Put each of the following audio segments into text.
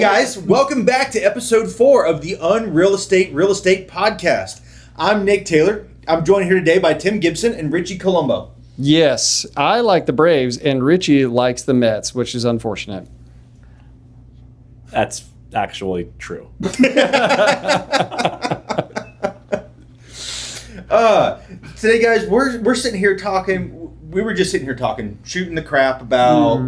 Guys, welcome back to episode 4 of the Real Estate Podcast. I'm Nick Taylor. I'm joined here today by Tim Gibson and Richie Colombo. Yes, I like the Braves, and Richie likes the Mets, which is unfortunate. That's actually true. Today, guys, we're sitting here talking. We were just sitting here talking, shooting the crap about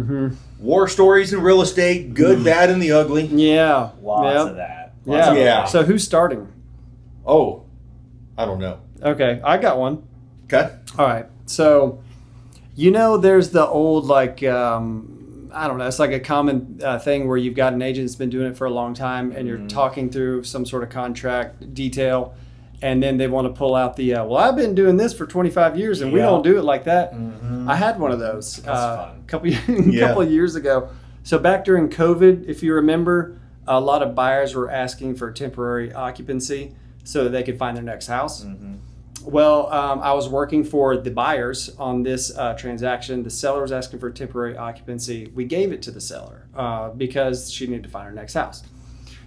war stories in real estate, good, bad, and the ugly. Yeah, Lots of that. Yeah. So who's starting? Oh, I don't know. Okay, I got one. Okay. All right. So, there's the old, I don't know, it's like a common thing where you've got an agent that's been doing it for a long time and you're talking through some sort of contract detail, and then they want to pull out the, I've been doing this for 25 years and we don't do it like that. I had one of those a couple of years ago. So back during COVID, if you remember, a lot of buyers were asking for temporary occupancy so that they could find their next house. Well, I was working for the buyers on this transaction. The seller was asking for temporary occupancy. We gave it to the seller because she needed to find her next house.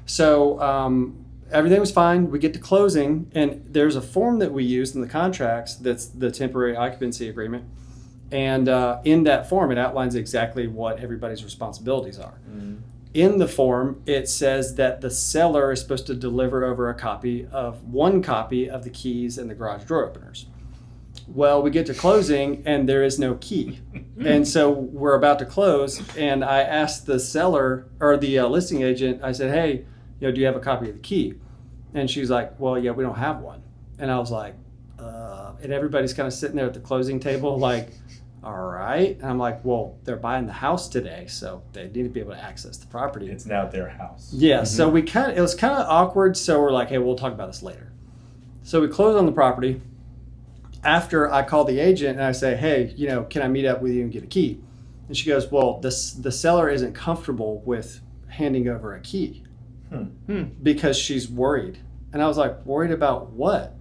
So everything was fine. We get to closing, and there's a form that we used in the contracts that's the temporary occupancy agreement. And in that form, it outlines exactly what everybody's responsibilities are. In the form, it says that the seller is supposed to deliver over one copy of the keys and the garage door openers. Well, we get to closing and there is no key. And so we're about to close, and I asked the seller or the listing agent, I said, hey, do you have a copy of the key? And she's like, well, yeah, we don't have one. And I was like, and everybody's kind of sitting there at the closing table like, all right. And I'm like, well, they're buying the house today, so they need to be able to access the property. It's now their house. Yeah, so it was kind of awkward, so we're like, hey, we'll talk about this later. So we close on the property. After I call the agent and I say, hey, can I meet up with you and get a key? And she goes, well, the seller isn't comfortable with handing over a key because she's worried. And I was like, worried about what?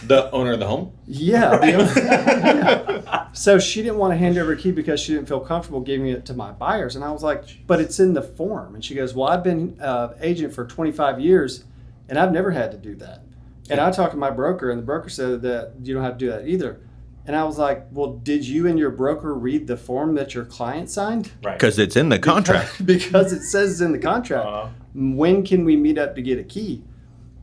The owner of the home? Yeah. Yeah. So she didn't want to hand over a key because she didn't feel comfortable giving it to my buyers. And I was like, but it's in the form. And she goes, well, I've been an agent for 25 years and I've never had to do that. And I talked to my broker, and the broker said that you don't have to do that either. And I was like, well, did you and your broker read the form that your client signed? Right. Because it's in the contract. Because it says it's in the contract. When can we meet up to get a key?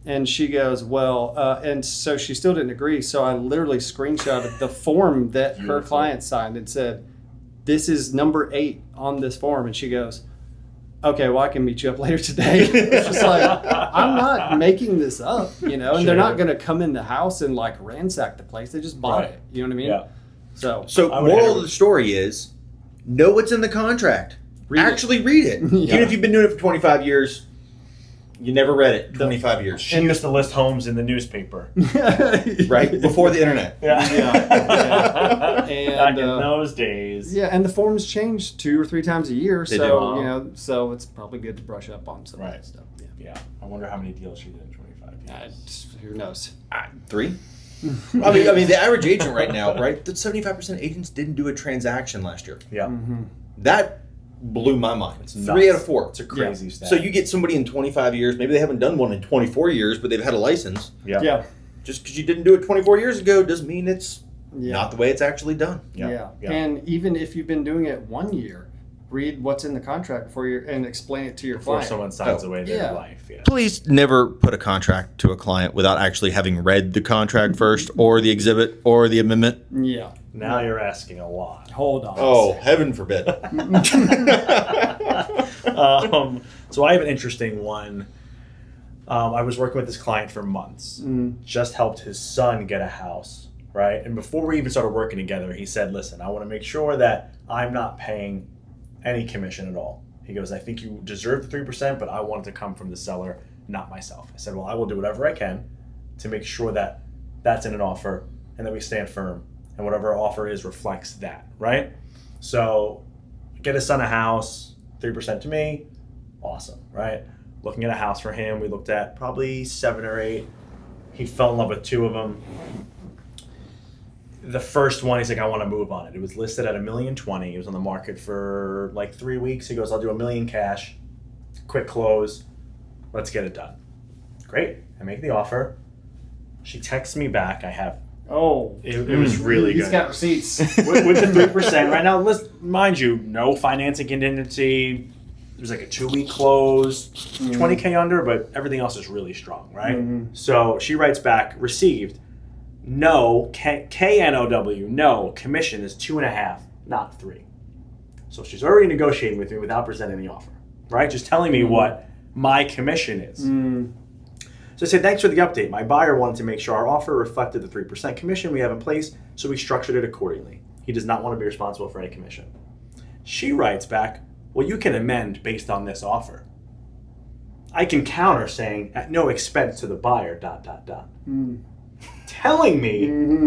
And she goes, well, and so she still didn't agree. So I literally screenshotted the form that her client signed and said, this is number 8 on this form. And she goes, okay, well, I can meet you up later today. It's just like, I'm not making this up, and they're not going to come in the house and ransack the place. They just bought it. You know what I mean? Yeah. So moral of the story is, know what's in the contract. Actually read it. Even if you've been doing it for 25 years, you never read it 25 years. She used to list homes in the newspaper. Right? Before the internet. Yeah. And back in those days. Yeah, and the forms change 2 or 3 times a year. They so, so it's probably good to brush up on some of that stuff. Yeah. I wonder how many deals she did in 25 years. Who knows? 3? I mean, the average agent right now, right? That 75% of agents didn't do a transaction last year. Yeah. That blew my mind. It's 3 out of 4. It's a crazy stat. So you get somebody in 25 years, maybe they haven't done one in 24 years, but they've had a license. Yeah. Just because you didn't do it 24 years ago doesn't mean it's not the way it's actually done. Yeah. And even if you've been doing it 1 year, read what's in the contract and explain it to your client. Before someone signs away their life. Yeah. Please never put a contract to a client without actually having read the contract first, or the exhibit, or the amendment. Yeah. Now you're asking a lot. Hold on. Oh, heaven forbid. So I have an interesting one. I was working with this client for months. Just helped his son get a house, right? And before we even started working together, he said, listen, I want to make sure that I'm not paying any commission at all. He goes, I think you deserve the 3%, but I want it to come from the seller, not myself. I said, well, I will do whatever I can to make sure that that's in an offer and that we stand firm. And whatever our offer is reflects that, right? So get his son a house, 3% to me, awesome, right? Looking at a house for him, we looked at probably 7 or 8. He fell in love with 2 of them. The first one, he's like, I want to move on it. It was listed at $1,020,000. It was on the market for like 3 weeks. He goes, I'll do $1 million cash. quick close. Let's get it done. Great. I make the offer. She texts me back. I have. Oh, It was really he's good. got receipts. with the 3% right now. Mind you, no financing contingency. There's like a 2-week close, 20K under, but everything else is really strong, right? So she writes back, received. No, KNOW, no, commission is 2.5, not 3. So she's already negotiating with me without presenting the offer, right? Just telling me what my commission is. So I said, thanks for the update. My buyer wanted to make sure our offer reflected the 3% commission we have in place, so we structured it accordingly. He does not want to be responsible for any commission. She writes back, well, you can amend based on this offer. I can counter saying, at no expense to the buyer, ... Telling me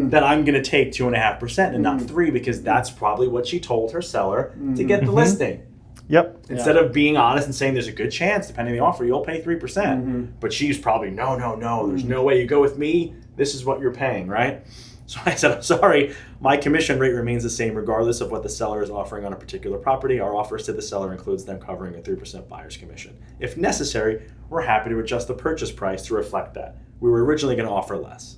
that I'm going to take 2.5% and not 3 because that's probably what she told her seller to get the listing. Yep. Instead of being honest and saying there's a good chance, depending on the offer, you'll pay 3%. But she's probably, no, there's no way you go with me. This is what you're paying, right? So I said, I'm sorry, my commission rate remains the same regardless of what the seller is offering on a particular property. Our offers to the seller includes them covering a 3% buyer's commission. If necessary, we're happy to adjust the purchase price to reflect that. We were originally going to offer less.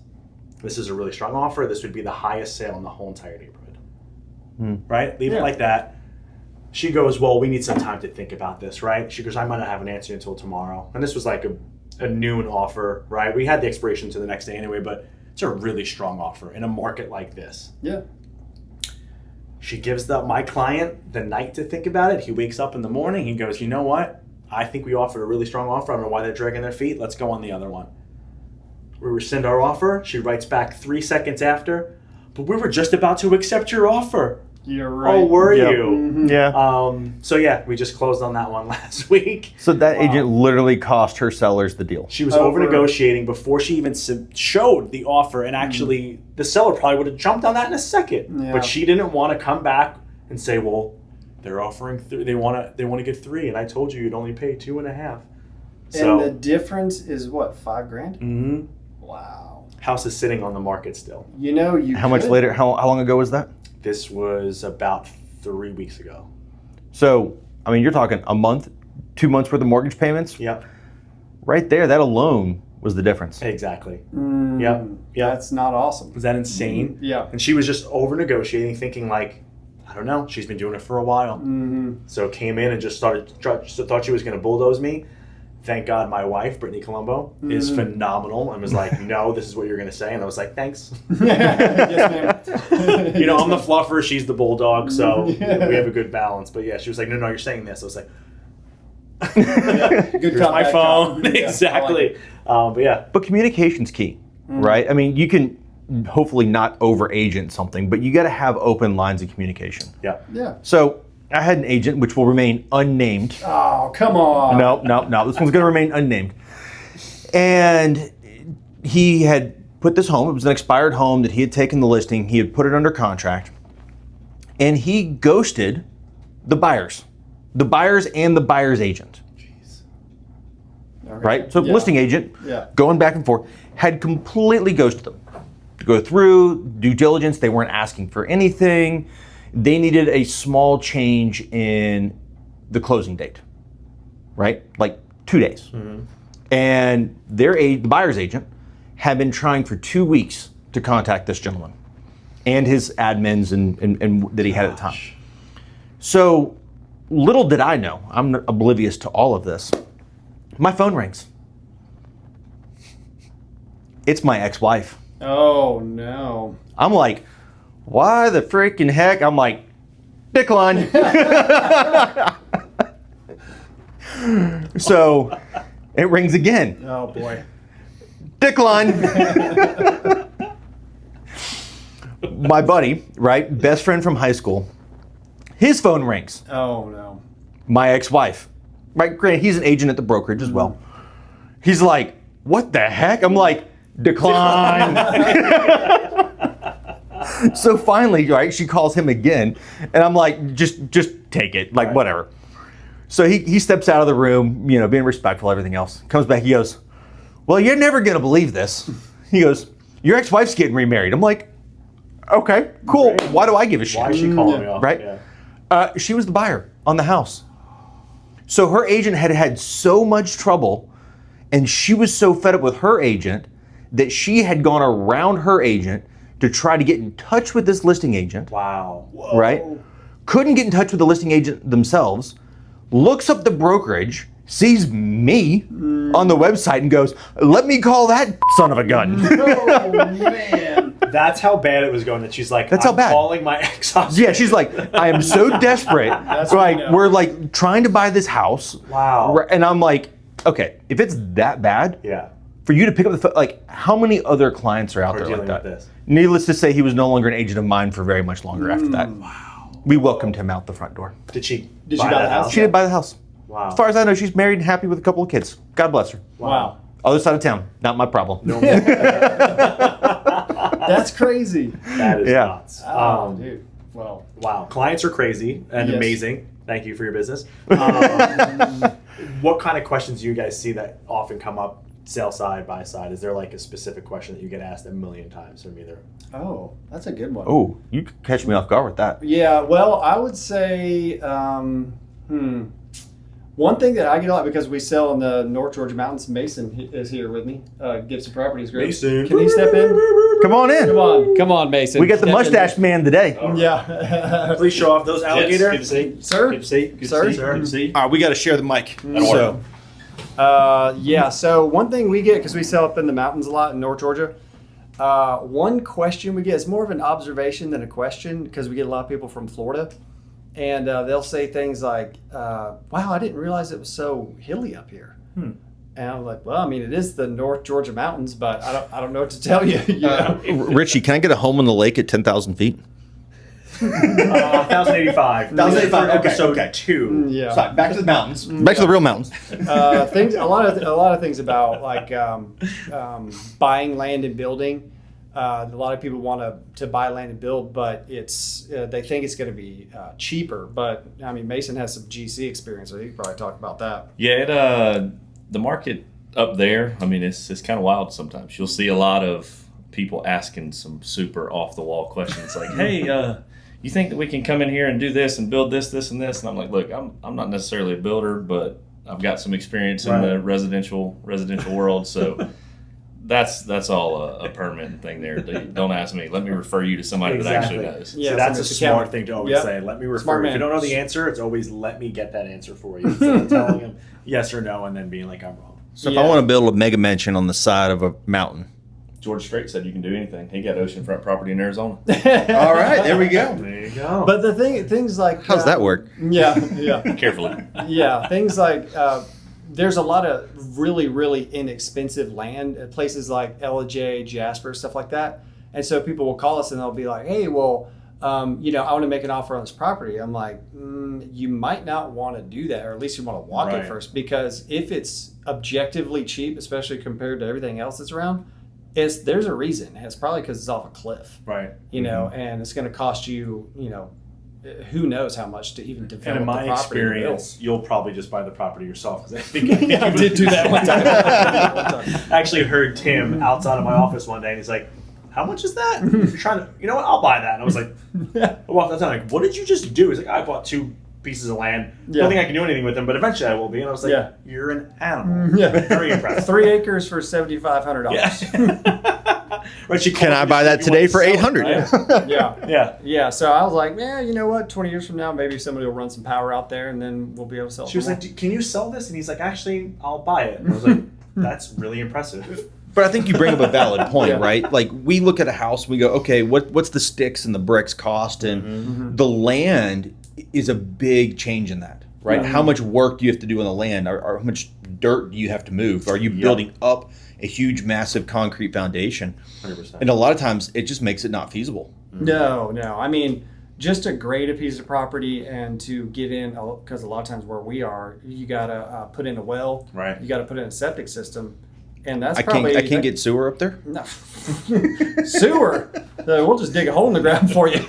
This is a really strong offer. This would be the highest sale in the whole entire neighborhood. Right? Leave it like that. She goes, well, we need some time to think about this, right? She goes, I might not have an answer until tomorrow. And this was like a noon offer, right? We had the expiration to the next day anyway, but it's a really strong offer in a market like this. Yeah. She gives my client the night to think about it. He wakes up in the morning. He goes, you know what? I think we offered a really strong offer. I don't know why they're dragging their feet. Let's go on the other one. We rescind our offer. She writes back 3 seconds after, but we were just about to accept your offer. You're right. Oh, were you? Yeah. So yeah, we just closed on that one last week. So that agent literally cost her sellers the deal. She was over negotiating before she even showed the offer, and actually the seller probably would have jumped on that in a second. Yeah. But she didn't want to come back and say, "Well, they're offering they want to get 3, and I told you you'd only pay 2.5." So, and the difference is what, $5,000? Mm-hmm. Wow. House is sitting on the market still. You know, Much later? How long ago was that? This was about 3 weeks ago. So, I mean, you're talking a month, 2 months worth of mortgage payments? Yep. Right there, that alone was the difference. Exactly. Yep. That's not awesome. Was that insane? Yeah. And she was just over negotiating, thinking like, I don't know, she's been doing it for a while. So came in and just thought she was going to bulldoze me. Thank God my wife, Richie Colombo, is phenomenal and was like, no, this is what you're going to say. And I was like, thanks. Yes, ma'am. You know, I'm the fluffer, she's the bulldog, so we have a good balance. But yeah, she was like, no, you're saying this. I was like, Good here's my comeback, phone. Tom. Yeah, Exactly. But yeah. But communication's key, right? I mean, you can hopefully not over-agent something, but you got to have open lines of communication. Yeah. Yeah. So I had an agent, which will remain unnamed. Oh, come on. No. This one's going to remain unnamed. And he had put this home. It was an expired home that he had taken the listing. He had put it under contract. And he ghosted the buyers and the buyer's agent. Jeez. Okay. Right? So Yeah. listing agent, Yeah. going back and forth, had completely ghosted them. To go through due diligence, they weren't asking for anything. They needed a small change in the closing date, right? Like 2 days. And the buyer's agent had been trying for 2 weeks to contact this gentleman and his admins and that he had at the time. So little did I know, I'm oblivious to all of this. My phone rings. It's my ex-wife. Oh, no. I'm like, why the freaking heck? I'm like, decline. So it rings again. Oh, boy. Decline. My buddy, right, best friend from high school, his phone rings. Oh, no. My ex-wife, right, granted, he's an agent at the brokerage as well. He's like, what the heck? I'm like, decline. So finally, right, she calls him again, and I'm like, just take it, like, whatever. So he steps out of the room, you know, being respectful, everything else. Comes back, he goes, well, you're never gonna believe this. He goes, your ex-wife's getting remarried. I'm like, okay, cool. Why do I give a shit? Why is she calling me off? Right? Yeah. She was the buyer on the house. So her agent had had so much trouble, and she was so fed up with her agent that she had gone around her agent to try to get in touch with this listing agent. Wow. Right? Couldn't get in touch with the listing agent themselves, looks up the brokerage, sees me on the website and goes, let me call that son of a gun. Oh, man. That's how bad it was going that she's like, That's how I'm bad. calling my ex-husband. Yeah, she's like, I am so desperate. That's Like, what I know. we're like trying to buy this house. Wow. And I'm like, okay, if it's that bad, Yeah. for you to pick up the phone, like, how many other clients are out We're there like dealing that? with this. Needless to say, he was no longer an agent of mine for very much longer after that. Wow. We welcomed him out the front door. Did she Did she buy the house? She did buy the house. Wow. As far as I know, she's married and happy with a couple of kids. God bless her. Wow. Other side of town, not my problem. That's crazy. That is Yeah. nuts. Oh, dude. Well, Wow. Clients are crazy and Yes. amazing. Thank you for your business. What kind of questions do you guys see that often come up sell side, buy side? Is there like a specific question that you get asked a million times from either? oh, that's a good one. Oh, you could catch me off guard with that. Yeah, well, I would say, one thing that I get a lot because we sell in the North Georgia mountains. Mason is here with me. Gibson Properties Group. Mason. Can he step in? Come on in. Come on, Mason. We got the Step in. mustache man today. Yeah. Please show off those alligator. Good to see. Sir? Good to see. Good Sir? to see. Good to see. All right, we got to share the mic. So, Yeah, so one thing we get, because we sell up in the mountains a lot in North Georgia, one question we get is more of an observation than a question because we get a lot of people from Florida. And they'll say things like, wow, I didn't realize it was so hilly up here. And I'm like, well, I mean, it is the North Georgia mountains, but I don't know what to tell you. You know? Richie, can I get a home on the lake at 10,000 feet? 1085. 1085, okay, Episode okay. 2. Yeah. Sorry, back to the mountains. Back to the real mountains. Things a lot of things about like buying land and building. A lot of people want to buy land and build, but it's they think it's going to be cheaper. But I mean, Mason has some GC experience, so he could probably talk about that. yeah, the market up there, I mean, it's kind of wild sometimes. You'll see a lot of people asking some super off-the-wall questions like, hey, you think that we can come in here and do this and build this, this, and this? And I'm like, look, I'm not necessarily a builder, but I've got some experience in the residential world, so that's all a permanent thing there. Don't ask me. Let me refer you to somebody that actually knows. Yeah, So that's a somebody's smart accountant. thing to always Yep. say. Let me refer Smart you. If you man. don't know the answer, it's always let me get that answer for you. Instead of telling them yes or no and then being like, I'm wrong. So if I want to build a mega mansion on the side of a mountain. George Strait said you can do anything. He got oceanfront property in Arizona. All right, there we go. There you go. But the things like How's that work? Yeah, yeah. Carefully. Yeah, things like there's a lot of really, really inexpensive land at places like LJ, Jasper, stuff like that. And so people will call us and they'll be like, hey, well, I want to make an offer on this property. I'm like, you might not want to do that, or at least you want to walk it first, because if it's objectively cheap, especially compared to everything else that's around, there's a reason. It's probably because it's off a cliff. Right. You know, and it's going to cost you, who knows how much to even develop And in my the property. and build. experience, you'll probably just buy the property yourself. 'Cause I think Yeah, I did do that one time. I actually heard Tim outside of my office one day, and he's like, "How much is that?" You're trying to, you know what? I'll buy that. And I was like, I walked outside, like, "What did you just do?" He's like, "I bought 2 pieces of land. Yeah. Don't think I can do anything with them, but eventually I will be." And I was like, Yeah. "You're an animal." Yeah. Very impressed. 3 acres for $7,500. Richie Can I Colombo buy that said today you for want to sell 800? it, right? Yeah. Yeah. Yeah. So I was like, man, you know what? 20 years from now, maybe somebody will run some power out there and then we'll be able to sell it. She was for like, "Can you sell this?" And he's like, "Actually, I'll buy it." And I was like, "That's really impressive." But I think you bring up a valid point, Yeah. right? Like, we look at a house, we go, okay, what's the sticks and the bricks cost? And the land is a big change in that, right? How much work do you have to do on the land? Or how much dirt do you have to move? Are you building up a huge, massive concrete foundation? 100%. And a lot of times, it just makes it not feasible. No. I mean, just to grade a piece of property and to get in, because a lot of times where we are, you got to put in a well. Right. You got to put in a septic system. And that's I probably... can't get sewer up there. No. Sewer. We'll just dig a hole in the ground for you.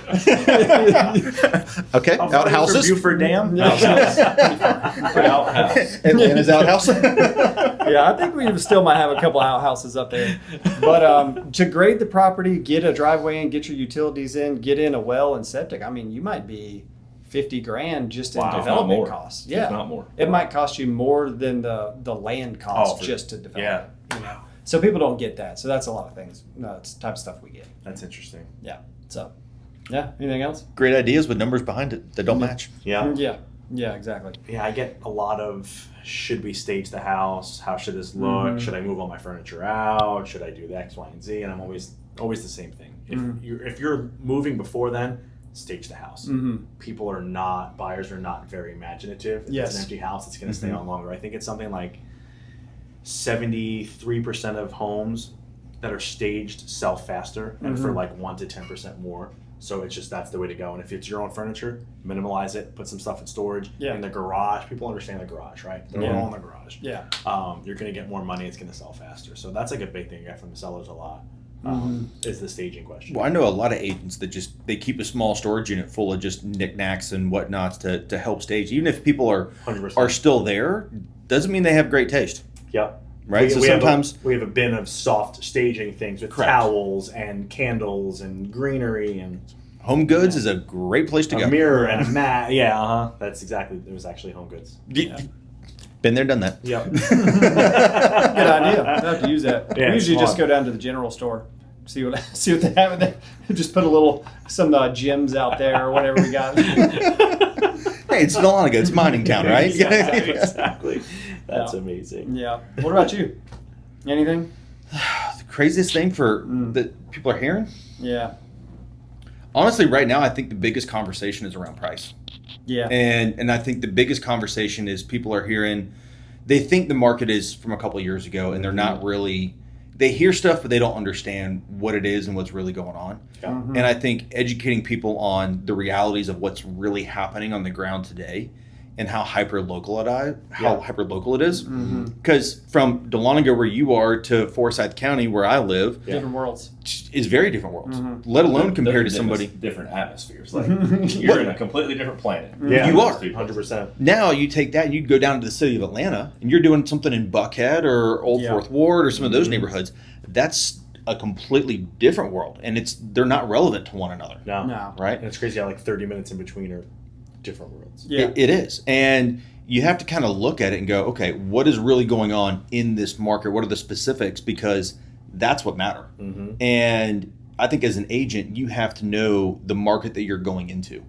Okay, How far is outhouses. from Buford Dam? Outhouse. Atlanta's outhouse. Yeah, I think we still might have a couple outhouses up there. But to grade the property, get a driveway in, get your utilities in, get in a well and septic, I mean, you might be 50 grand just in Wow. If not development more. costs. If Yeah. not more. It might cost you more than the land cost just to develop. Yeah. You know. So people don't get that. So that's a lot of things. No, it's the type of stuff we get. That's interesting. Yeah. So, yeah. Anything else? Great ideas with numbers behind it that don't match. Yeah. Yeah. Yeah, exactly. Yeah, I get a lot of, should we stage the house? How should this look? Should I move all my furniture out? Should I do the X, Y, and Z? And I'm always the same thing. If you're moving before then, stage the house. Buyers are not very imaginative. If Yes. it's an empty house, it's going to stay on longer. I think it's something like 73% of homes that are staged sell faster and for like 1 to 10% more. So it's just, that's the way to go. And if it's your own furniture, minimalize it, put some stuff in storage. Yeah. In the garage, people understand the garage, right? They're all in the garage. Yeah. You're going to get more money, it's going to sell faster. So that's like a big thing I get from the sellers a lot, is the staging question. Well, I know a lot of agents that they keep a small storage unit full of just knickknacks and whatnots to help stage. Even if people are 100%. still there, doesn't mean they have great taste, Yep. right? So sometimes we have a bin of soft staging things with Correct. towels and candles and greenery and Home Goods is a great place to a go. mirror and a mat. Yeah, That's exactly. It was actually Home Goods. Been there, done that. Yep. Good idea. I have to use that. Yeah, we usually smart. just go down to the general store, see what they have in there. Just put some gems out there or whatever we got. Hey, it's Dahlonega. It's mining town, right? Exactly. That's amazing. Yeah. What about you? Anything? The craziest thing that people are hearing? Yeah. Honestly, right now, I think the biggest conversation is around price. Yeah. And I think the biggest conversation is people are hearing, they think the market is from a couple of years ago, and they're not really, they hear stuff, but they don't understand what it is and what's really going on. Yeah. And I think educating people on the realities of what's really happening on the ground today and how hyper local it is. Because from Dahlonega, where you are, to Forsyth County, where I live, Different worlds. is very different worlds. Let alone compared to somebody. Different atmospheres. Like you're in a completely different planet. Yeah, You are. 100%. Now you take that and you go down to the city of Atlanta and you're doing something in Buckhead or Old Fourth Ward or some of those neighborhoods. That's a completely different world, and they're not relevant to one another. No. Right? And it's crazy how like 30 minutes in between are different worlds. Yeah. It is. And you have to kind of look at it and go, okay, what is really going on in this market? What are the specifics? Because that's what matter. And I think as an agent, you have to know the market that you're going into.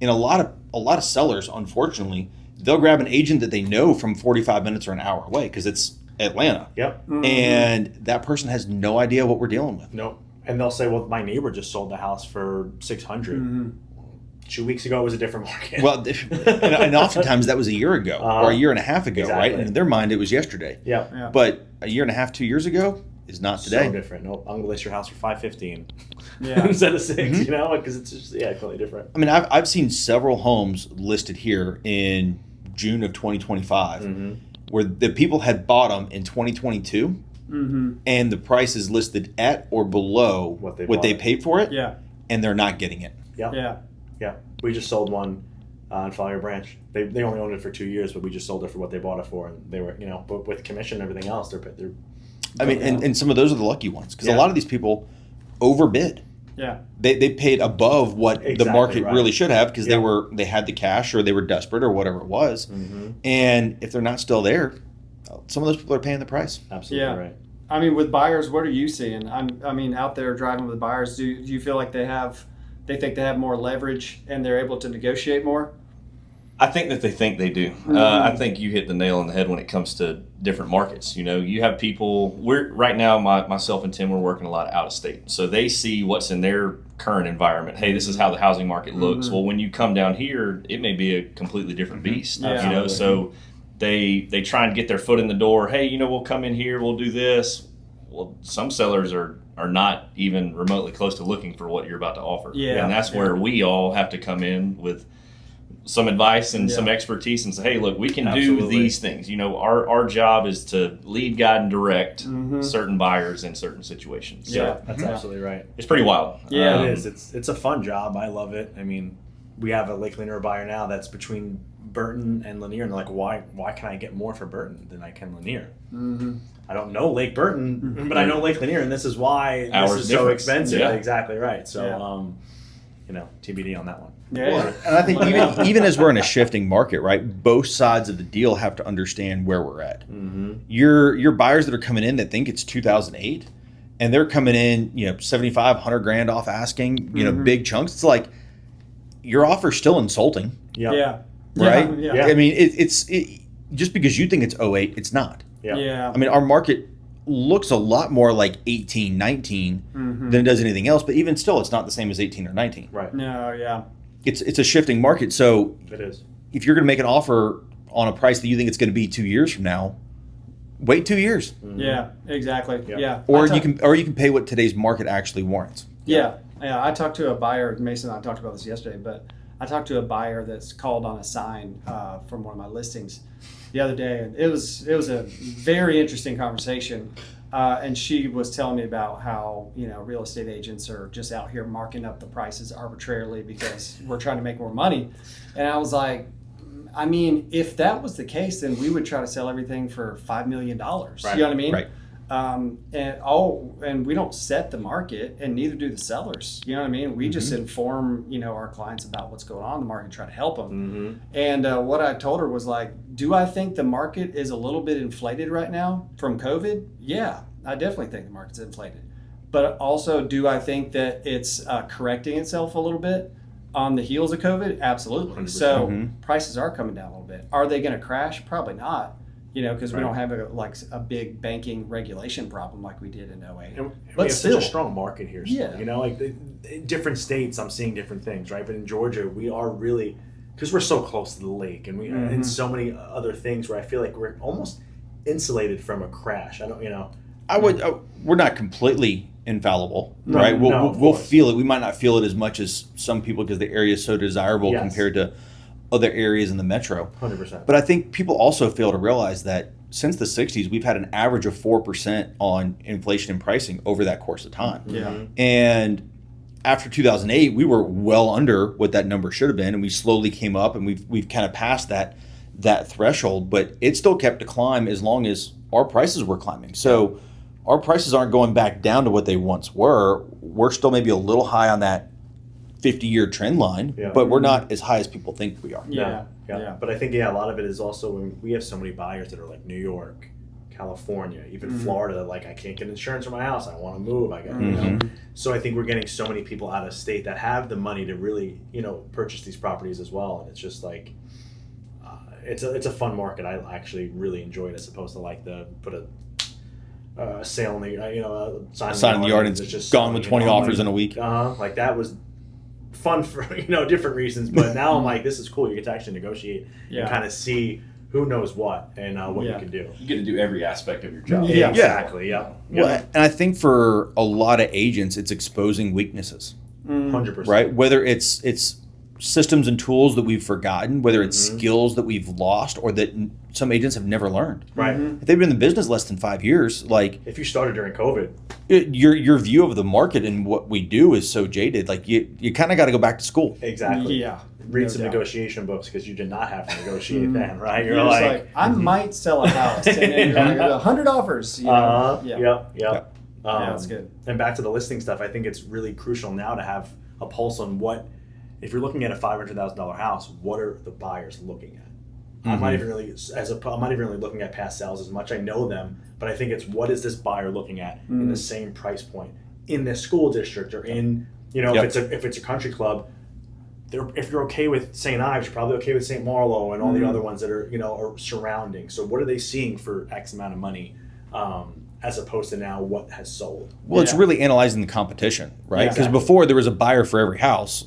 And a lot of sellers, unfortunately, they'll grab an agent that they know from 45 minutes or an hour away because it's Atlanta. Yep. And that person has no idea what we're dealing with. Nope. And they'll say, well, my neighbor just sold the house for 600. 2 weeks ago, it was a different market. Well, and oftentimes that was a year ago or a year and a half ago, Exactly. right? And in their mind, it was yesterday. Yeah. But a year and a half, 2 years ago is not today. So different. Nope. I'm going to list your house for $515 Yeah. instead of 6, you know, because it's just, completely different. I mean, I've seen several homes listed here in June of 2025 where the people had bought them in 2022 and the price is listed at or below what they paid for it, Yeah. and they're not getting it. Yeah. Yeah. Yeah. We just sold one in Flowery Branch. They only owned it for 2 years, but we just sold it for what they bought it for. And they were, but with commission and everything else, they're I mean, and some of those are the lucky ones because a Yeah. lot of these people overbid. Yeah. They paid above what the Exactly market right. really should have because Yeah. they had the cash or they were desperate or whatever it was. And if they're not still there, some of those people are paying the price. absolutely Yeah. right. I mean, with buyers, what are you seeing? I mean, out there driving with buyers, do you feel like they think they have more leverage and they're able to negotiate more? I think that they think they do. I think you hit the nail on the head when it comes to different markets. You have people. Right now, myself and Tim, we're working a lot out of state, so they see what's in their current environment. Hey, this is how the housing market looks. Well, when you come down here, it may be a completely different beast. Yeah. So they try and get their foot in the door. Hey, we'll come in here, we'll do this. Well, some sellers are not even remotely close to looking for what you're about to offer. Yeah. And that's where we all have to come in with some advice and some expertise and say, hey, look, we can do Absolutely. these things. Our job is to lead, guide, and direct certain buyers in certain situations. So Yeah. That's absolutely right. it's pretty wild. Yeah. It is. It's a fun job. I love it. I mean, we have a Lake Lanier buyer now that's between Burton and Lanier, and they're like, why can I get more for Burton than I can Lanier? I don't know Lake Burton, but I know Lake Lanier, and this is why Ours this is so difference. expensive. Yeah. Exactly right. So, TBD on that one. Yeah. And I think even as we're in a shifting market, right, both sides of the deal have to understand where we're at. Your buyers that are coming in that think it's 2008 and they're coming in, 75, 100 grand off asking, big chunks. It's like your offer's still insulting. Yep. Yeah. Right? Yeah. I mean, it's just because you think it's 08, it's not. Yeah. I mean, our market looks a lot more like 18, 19 than it does anything else, but even still, it's not the same as 18 or 19. Right. No, yeah. It's a shifting market, so It is. if you're going to make an offer on a price that you think it's going to be 2 years from now, wait 2 years, Yeah, exactly. Yep. Yeah. or you can pay what today's market actually warrants. Yeah. I talked to a buyer. Mason and I talked about this yesterday, but I talked to a buyer that's called on a sign from one of my listings the other day, and it was a very interesting conversation. And she was telling me about how real estate agents are just out here marking up the prices arbitrarily because we're trying to make more money. And I was like, I mean, if that was the case, then we would try to sell everything for $5 million. Right. You know what I mean? Right. And we don't set the market, and neither do the sellers. You know what I mean? We just inform our clients about what's going on in the market and try to help them. And what I told her was like, do I think the market is a little bit inflated right now from COVID? Yeah, I definitely think the market's inflated. But also, do I think that it's correcting itself a little bit on the heels of COVID? Absolutely. 100%. So prices are coming down a little bit. Are they going to crash? Probably not. Because we don't have a big banking regulation problem like we did in 08. And But we have still, such a strong market here. Still, Yeah. like different states, I'm seeing different things, right? But in Georgia, we are really, because we're so close to the lake, and and so many other things where I feel like we're almost insulated from a crash. We're not completely infallible, No, right? no, of We'll course. feel it. We might not feel it as much as some people because the area is so desirable Yes. compared to other areas in the metro. 100%. But I think people also fail to realize that since the 60s, we've had an average of 4% on inflation and pricing over that course of time. Yeah. And after 2008, we were well under what that number should have been, and we slowly came up, and we've kind of passed that threshold. But it still kept to climb as long as our prices were climbing. So our prices aren't going back down to what they once were. We're still maybe a little high on that 50-year trend line, but we're not as high as people think we are. Yeah. But I think a lot of it is also when we have so many buyers that are like New York, California, even Florida, that like, I can't get insurance for my house, I want to move, I got So I think we're getting so many people out of state that have the money to really purchase these properties as well, and it's just like it's a fun market. I actually really enjoy it as opposed to like put a sale in the Sign in the yard and it's just gone with 20 offers in a week. Like that was fun for different reasons, but now I'm like, this is cool. You get to actually negotiate and kind of see who knows what and what you can do. You get to do every aspect of your job. Yeah, exactly. Yeah. Well, and I think for a lot of agents, it's exposing weaknesses, 100%. right? Whether it's systems and tools that we've forgotten, whether it's skills that we've lost or that some agents have never learned. Right. If they've been in the business less than 5 years, like If you started during COVID, your view of the market and what we do is so jaded. Like you kind of got to go back to school. exactly. Yeah. Read no some doubt. negotiation books because you did not have to negotiate then, right? You're just like, I might sell a house, and then you're like, 100 offers. Yep. Yeah, that's good. And back to the listing stuff, I think it's really crucial now to have a pulse on what, if you're looking at a $500,000 house, what are the buyers looking at? I'm not even really looking at past sales as much. I know them, but I think it's what is this buyer looking at in the same price point in this school district or in if it's a country club. If you're okay with St. Ives, you're probably okay with St. Marlowe and all the other ones that are are surrounding. So what are they seeing for X amount of money, as opposed to now what has sold? Well, it's really analyzing the competition, right? Yeah. Because before there was a buyer for every house.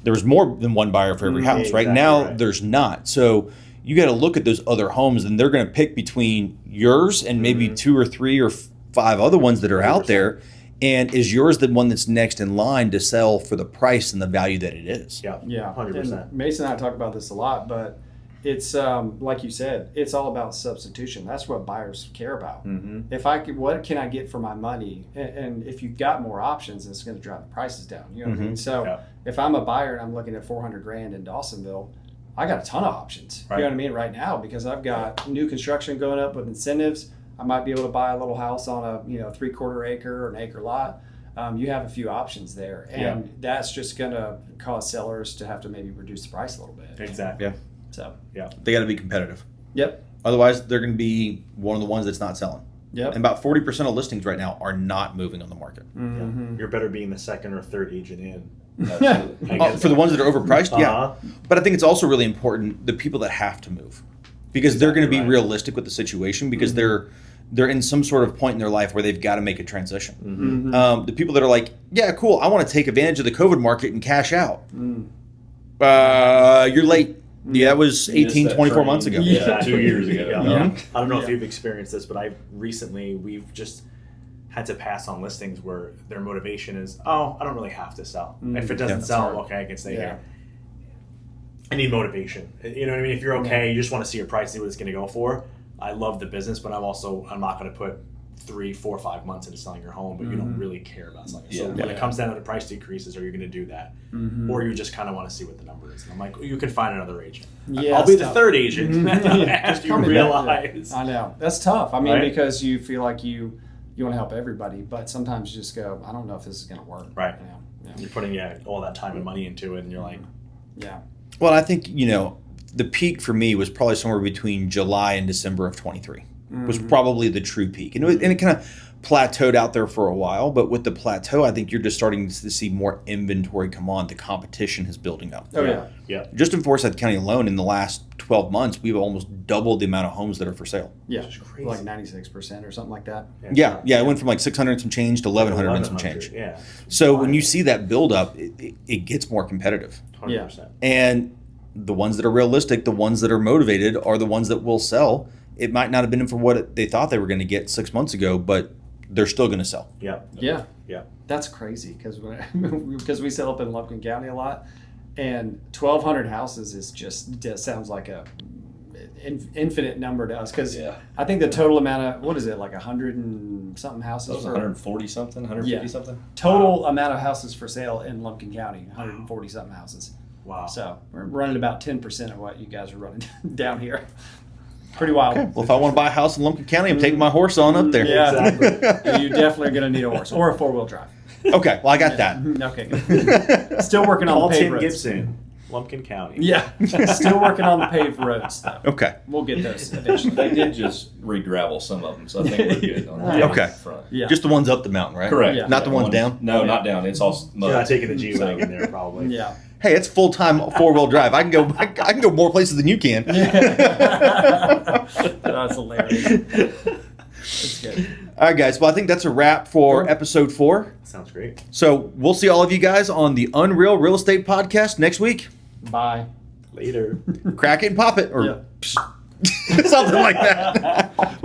There was more than one buyer for every house, right? Exactly Now right. there's not. So you got to look at those other homes, and they're going to pick between yours and maybe 2 or 3 or 5 other ones that are out there. And is yours the one that's next in line to sell for the price and the value that it is? Yeah, Yeah, 100%. And Mason and I talk about this a lot, but it's like you said, it's all about substitution. That's what buyers care about. What can I get for my money? And if you've got more options, it's going to drive the prices down. You know what I mean? So if I'm a buyer and I'm looking at $400,000 in Dawsonville, I got a ton of options. Right. You know what I mean? Right now, because I've got new construction going up with incentives. I might be able to buy a little house on a 3/4 acre or an acre lot. you have a few options there, and that's just going to cause sellers to have to maybe reduce the price a little bit. Exactly. Yeah. So They got to be competitive. Yep. Otherwise, they're going to be one of the ones that's not selling. Yep. And about 40% of listings right now are not moving on the market. Mm-hmm. You're better being the second or third agent in. For the ones that are overpriced, yeah. Uh-huh. But I think it's also really important the people that have to move, because they're going to be right. realistic with the situation, because they're in some sort of point in their life where they've got to make a transition. The people that are like, yeah, cool, I want to take advantage of the COVID market and cash out. You're late. Yeah, that was 18, 24 months ago. Yeah, 2 years ago. Yeah. I don't know if you've experienced this, but we've just had to pass on listings where their motivation is, I don't really have to sell. If it doesn't sell, okay, I can stay here. I need motivation. You know what I mean? If you're okay, you just want to see your price, see what it's going to go for. I love the business, but I'm not going to put 3, 4, 5 months into selling your home, but you don't really care about selling it. So when it comes down to the price decreases, are you going to do that? Or you just kind of want to see what the number is? And I'm like, you can find another agent. Yeah, I'll be the third agent after you realize. I know. That's tough. I mean, because you feel like you want to help everybody, but sometimes you just go, I don't know if this is going to work. Right. Yeah. You're putting all that time and money into it, and you're like, yeah. Well, I think, the peak for me was probably somewhere between July and December of 23. Was probably the true peak. And it kind of plateaued out there for a while, but with the plateau, I think you're just starting to see more inventory come on. The competition is building up. Oh, yeah. Just in Forsyth County alone, in the last 12 months, we've almost doubled the amount of homes that are for sale. Yeah. Which is crazy. Like 96% or something like that. Yeah, it went from like 600 and some change to 1,100 and some change. Yeah. So when you see that build up, it gets more competitive. 100%. And the ones that are realistic, the ones that are motivated, are the ones that will sell. It might not have been for what they thought they were going to get 6 months ago, but they're still going to sell. Yeah. Yeah. That's crazy because we sell up in Lumpkin County a lot, and 1,200 houses just sounds like a infinite number to us because I think the total amount of, what is it, like 100 and something houses? That was 140 something, 150 something. Total amount of houses for sale in Lumpkin County, 140 something houses. Wow. So we're running about 10% of what you guys are running down here. Pretty wild. Okay. Well, if I want to buy a house in Lumpkin County, I'm taking my horse on up there. Yeah, Exactly. You definitely are going to need a horse or a 4-wheel drive. Okay. Well, I got that. Okay. Good. Still working on Call the paved Tim roads. Gibson, Lumpkin County. Yeah. Still working on the paved roads, though. Okay. We'll get those eventually. They did just re-gravel some of them, so I think we're good on that Okay. front. Yeah. Just the ones up the mountain, right? Correct. Yeah. Not the ones down? No, not down. It's all mud. You're not taking the G-Wagon there, probably. Yeah. Hey, it's full-time 4-wheel drive. I can go more places than you can. That's hilarious. It's good. All right, guys. Well, I think that's a wrap for episode 4. Sounds great. So we'll see all of you guys on the Unreal Real Estate Podcast next week. Bye. Later. Crack it and pop it, or Yeah. something like that.